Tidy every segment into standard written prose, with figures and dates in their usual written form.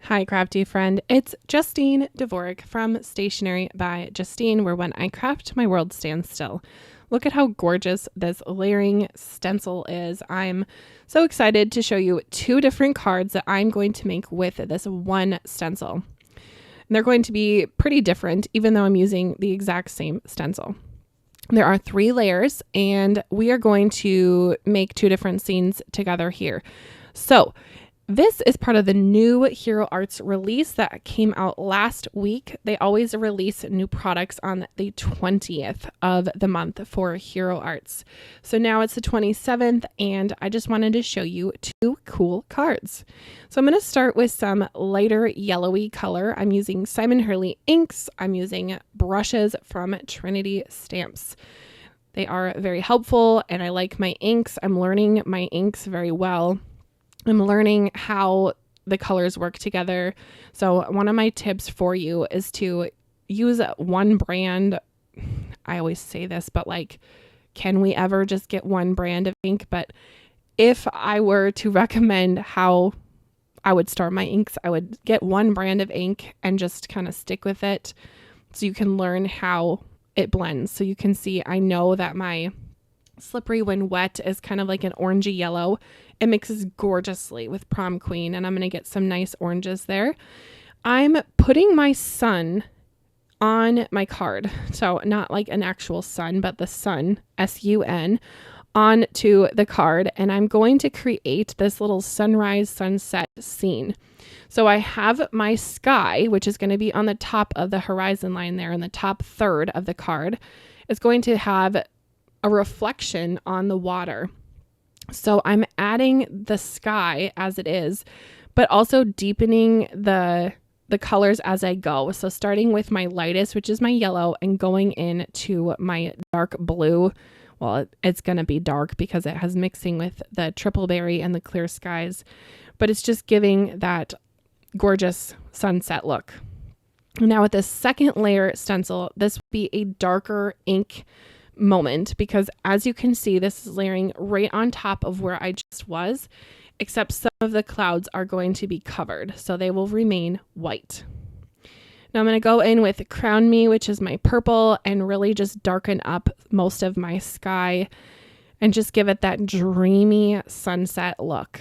Hi, crafty friend. It's Justine Dvorak from Stationery by Justine, where when I craft, my world stands still. Look at how gorgeous this layering stencil is. I'm so excited to show you two different cards that I'm going to make with this one stencil. And they're going to be pretty different, even though I'm using the exact same stencil. There are 3 layers, and we are going to make 2 different scenes together here. So this is part of the new Hero Arts release that came out last week. They always release new products on the 20th of the month for Hero Arts. So now it's the 27th, and I just wanted to show you 2 cool cards. So I'm going to start with some lighter yellowy color. I'm using Simon Hurley inks. I'm using brushes from Trinity Stamps. They are very helpful, and I like my inks. I'm learning my inks very well. I'm learning how the colors work together. So one of my tips for you is to use one brand. I always say this, but can we ever just get one brand of ink? But if I were to recommend how I would store my inks, I would get one brand of ink and just kind of stick with it so you can learn how it blends. So you can see, I know that my slippery when wet is kind of like an orangey yellow. It mixes gorgeously with Prom Queen, and I'm going to get some nice oranges there. I'm putting my sun on my card. So not like an actual sun, but the sun, S-U-N, onto the card. And I'm going to create this little sunrise sunset scene. So I have my sky, which is going to be on the top of the horizon line there in the top third of the card. It's going to have a reflection on the water. So I'm adding the sky as it is, but also deepening the colors as I go. So starting with my lightest, which is my yellow, and going into my dark blue. Well, it's going to be dark because it has mixing with the triple berry and the clear skies, but it's just giving that gorgeous sunset look. Now with this second layer stencil, this will be a darker ink moment because as you can see, this is layering right on top of where I just was, except some of the clouds are going to be covered, so they will remain white. Now I'm going to go in with Crown Me, which is my purple, and really just darken up most of my sky and just give it that dreamy sunset look.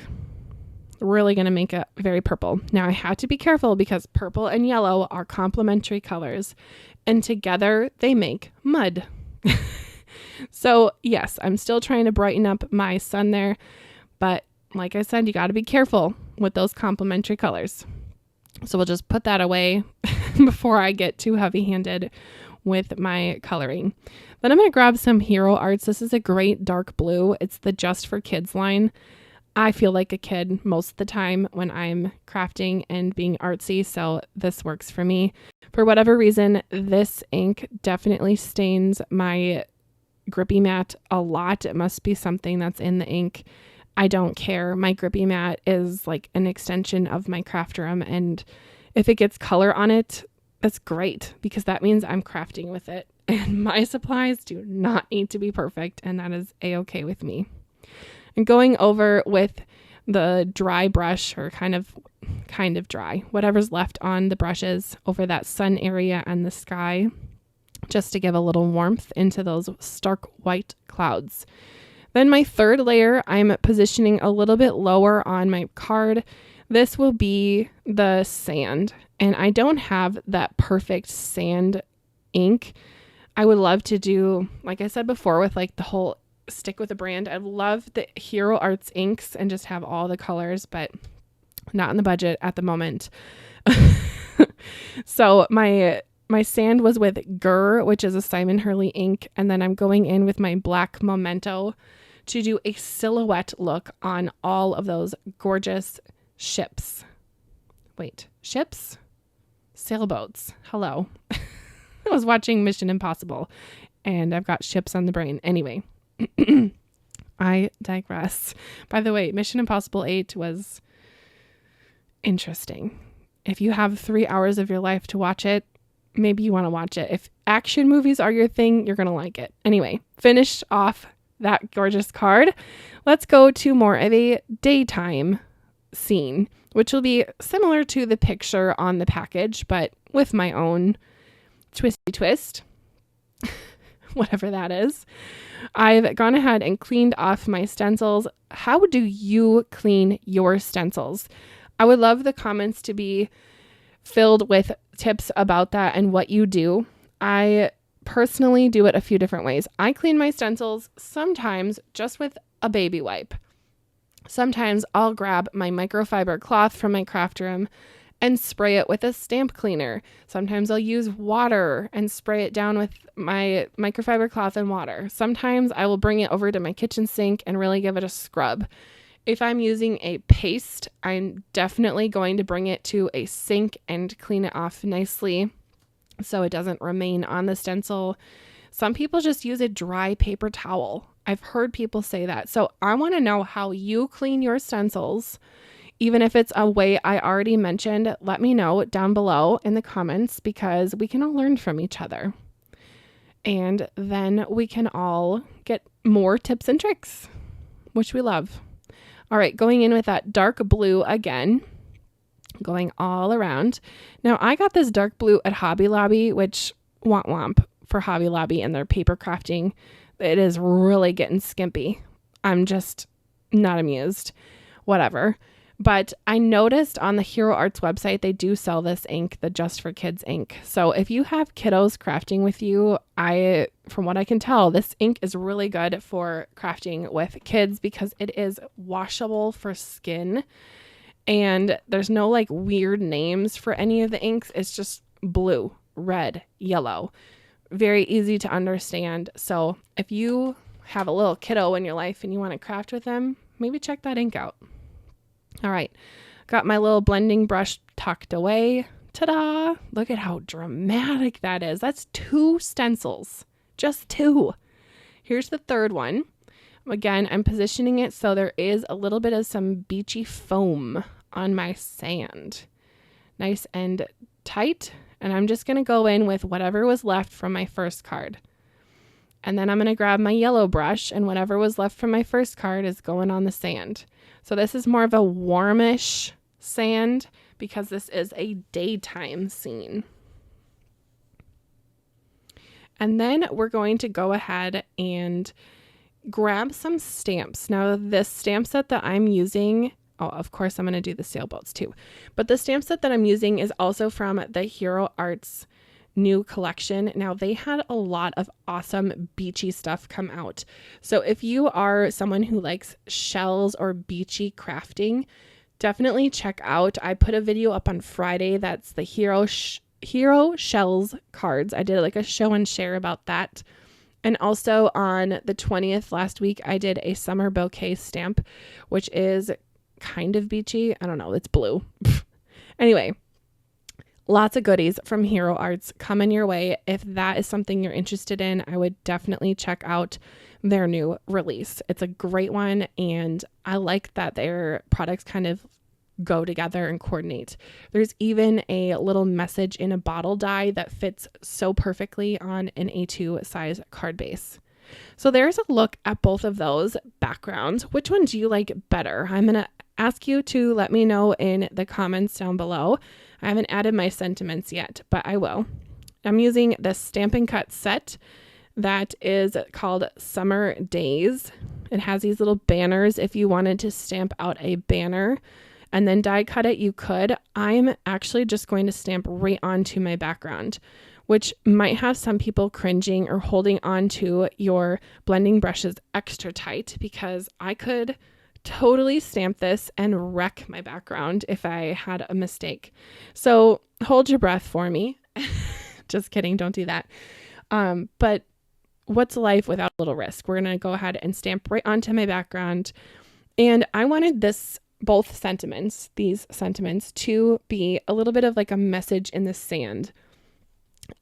Really going to make it very purple. Now I have to be careful because purple and yellow are complementary colors, and together they make mud. So yes, I'm still trying to brighten up my sun there, but like I said, you got to be careful with those complementary colors. So we'll just put that away before I get too heavy-handed with my coloring. Then I'm going to grab some Hero Arts. This is a great dark blue. It's the Just for Kids line. I feel like a kid most of the time when I'm crafting and being artsy, so this works for me. For whatever reason, this ink definitely stains my grippy mat a lot. It must be something that's in the ink. I don't care. My grippy mat is like an extension of my craft room, and if it gets color on it, that's great because that means I'm crafting with it. And my supplies do not need to be perfect, and that is a-okay with me. And going over with the dry brush, or kind of dry, whatever's left on the brushes over that sun area and the sky, just to give a little warmth into those stark white clouds. Then my third layer, I'm positioning a little bit lower on my card. This will be the sand, and I don't have that perfect sand ink. I would love to do, like I said before, with like the whole stick with a brand. I love the Hero Arts inks and just have all the colors, but not in the budget at the moment. So my sand was with Gur, which is a Simon Hurley ink, and then I'm going in with my black Memento to do a silhouette look on all of those gorgeous ships. Wait, ships? Sailboats. Hello. I was watching Mission Impossible, and I've got ships on the brain. Anyway, I digress. By the way, Mission Impossible 8 was interesting. If you have 3 hours of your life to watch it, maybe you want to watch it. If action movies are your thing, you're going to like it. Anyway, finish off that gorgeous card. Let's go to more of a daytime scene. which will be similar to the picture on the package, but with my own twisty twist, whatever that is. I've gone ahead and cleaned off my stencils. How do you clean your stencils? I would love the comments to be filled with tips about that and what you do. I personally do it a few different ways. I clean my stencils sometimes just with a baby wipe. Sometimes I'll grab my microfiber cloth from my craft room and spray it with a stamp cleaner. Sometimes I'll use water and spray it down with my microfiber cloth and water. Sometimes I will bring it over to my kitchen sink and really give it a scrub. If I'm using a paste, I'm definitely going to bring it to a sink and clean it off nicely so it doesn't remain on the stencil. Some people just use a dry paper towel. I've heard people say that. So I want to know how you clean your stencils. Even if it's a way I already mentioned, let me know down below in the comments because we can all learn from each other. And then we can all get more tips and tricks, which we love. All right, going in with that dark blue again, going all around. Now I got this dark blue at Hobby Lobby, which womp womp for Hobby Lobby and their paper crafting. It is really getting skimpy. I'm just not amused. Whatever. But I noticed on the Hero Arts website, they do sell this ink, the Just for Kids ink. So if you have kiddos crafting with you, from what I can tell, this ink is really good for crafting with kids because it is washable for skin. And there's no like weird names for any of the inks. It's just blue, red, yellow. Very easy to understand. So if you have a little kiddo in your life and you want to craft with them, maybe check that ink out. All right, got my little blending brush tucked away. Ta-da! Look at how dramatic that is. That's 2 stencils, just 2. Here's the third one. Again, I'm positioning it so there is a little bit of some beachy foam on my sand. Nice and tight. And I'm just going to go in with whatever was left from my first card. And then I'm going to grab my yellow brush and whatever was left from my first card is going on the sand. So this is more of a warmish sand because this is a daytime scene. And then we're going to go ahead and grab some stamps. Now this stamp set that I'm using, oh, of course I'm going to do the sailboats too, but the stamp set that I'm using is also from the Hero Arts new collection. Now they had a lot of awesome beachy stuff come out. So if you are someone who likes shells or beachy crafting, definitely check out. I put a video up on Friday. That's the Hero Shells cards. I did like a show and share about that. And also on the 20th last week, I did a summer bouquet stamp, which is kind of beachy. I don't know. It's blue. Anyway, lots of goodies from Hero Arts coming your way. If that is something you're interested in, I would definitely check out their new release. It's a great one, and I like that their products kind of go together and coordinate. There's even a little message in a bottle die that fits so perfectly on an A2 size card base. So there's a look at both of those backgrounds. Which one do you like better? I'm going to ask you to let me know in the comments down below. I haven't added my sentiments yet, but I will. I'm using the Stampin' Cut set that is called Summer Days. It has these little banners. If you wanted to stamp out a banner and then die cut it, you could. I'm actually just going to stamp right onto my background, which might have some people cringing or holding on to your blending brushes extra tight because I could totally stamp this and wreck my background if I had a mistake. So hold your breath for me. Just kidding. Don't do that. But what's life without a little risk? We're going to go ahead and stamp right onto my background. And I wanted these sentiments to be a little bit of like a message in the sand.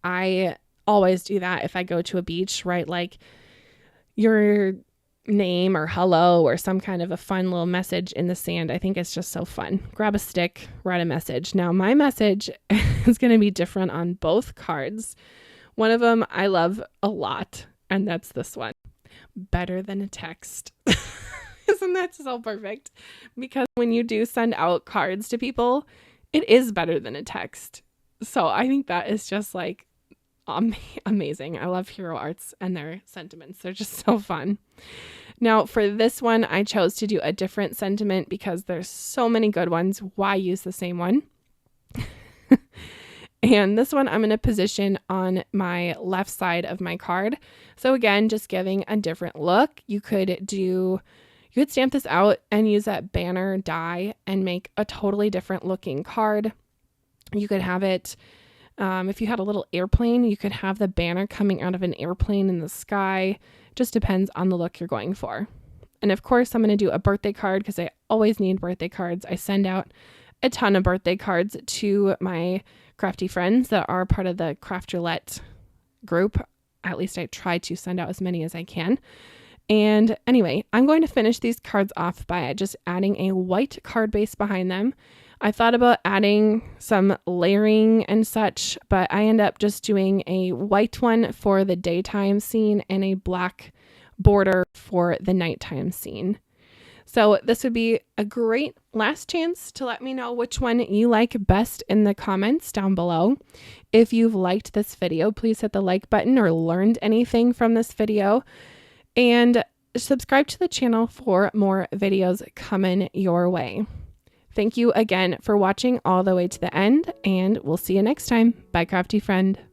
I always do that if I go to a beach, right? Like your name or hello or some kind of a fun little message in the sand. I think it's just so fun. Grab a stick, write a message. Now my message is going to be different on both cards. One of them I love a lot, and that's this one. Better than a text. Isn't that so perfect? Because when you do send out cards to people, it is better than a text. So I think that is just like amazing. I love Hero Arts and their sentiments. They're just so fun. Now for this one, I chose to do a different sentiment because there's so many good ones. Why use the same one? And this one I'm going to position on my left side of my card. So again, just giving a different look. You could stamp this out and use that banner die and make a totally different looking card. You could have it, if you had a little airplane, you could have the banner coming out of an airplane in the sky. Just depends on the look you're going for. And of course, I'm going to do a birthday card because I always need birthday cards. I send out a ton of birthday cards to my crafty friends that are part of the Craft Roulette group. At least I try to send out as many as I can. And anyway, I'm going to finish these cards off by just adding a white card base behind them. I thought about adding some layering and such, but I end up just doing a white one for the daytime scene and a black border for the nighttime scene. So this would be a great last chance to let me know which one you like best in the comments down below. If you've liked this video, please hit the like button or learned anything from this video. And subscribe to the channel for more videos coming your way. Thank you again for watching all the way to the end, and we'll see you next time. Bye, crafty friend.